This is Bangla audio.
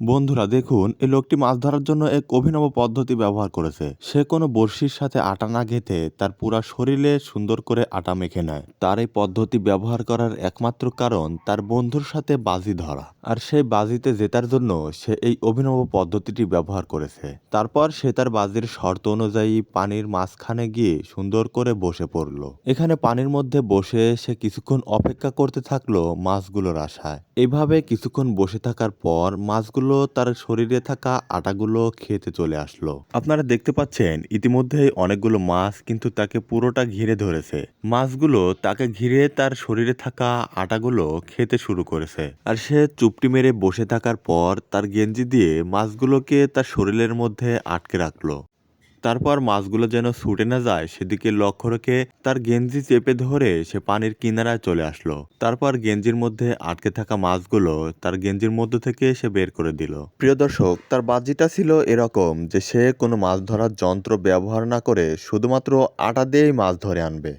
বন্ধুরা দেখুন, এই লোকটি মাছ ধরার জন্য এক অভিনব পদ্ধতি ব্যবহার করেছে। সে কোনো বড়শির সাথে আটা না গেঁথে তার পুরা শরীরে সুন্দর করে আটা মেখে নেয়। তার এই পদ্ধতি ব্যবহার করার একমাত্র কারণ তার বন্ধুর সাথে বাজি ধরা, আর সেই বাজিতে জেতার জন্য সে এই অভিনব পদ্ধতিটি ব্যবহার করেছে। তারপর সে তার বাজির শর্ত অনুযায়ী পানির মাঝখানে গিয়ে সুন্দর করে বসে পড়ল। এখানে পানির মধ্যে বসে সে কিছুক্ষণ অপেক্ষা করতে থাকলো মাছগুলোর আশায়। এইভাবে কিছুক্ষণ বসে থাকার পর মাছগুলো তার শরীরে থাকা আটাগুলো খেতে চলে আসলো। আপনারা দেখতে পাচ্ছেন ইতিমধ্যেই অনেকগুলো মাছ কিন্তু তাকে পুরোটা ঘিরে ধরেছে। মাছগুলো তাকে ঘিরে তার শরীরে থাকা আটাগুলো খেতে শুরু করেছে, আর সে চুপটি মেরে বসে থাকার পর তার গেঞ্জি দিয়ে মাছগুলোকে তার শরীরের মধ্যে আটকে রাখলো। তারপর মাছগুলো যেন ছুটে না যায় সেদিকে লক্ষ্য রেখে তার গেঞ্জি চেপে ধরে সে পানির কিনারায় চলে আসলো। তারপর গেঞ্জির মধ্যে আটকে থাকা মাছগুলো তার গেঞ্জির মধ্য থেকে সে বের করে দিল। প্রিয় দর্শক, তার বাজিটা ছিল এরকম যে সে কোনো মাছ ধরার যন্ত্র ব্যবহার না করে শুধুমাত্র আটা দিয়েই মাছ ধরে আনবে।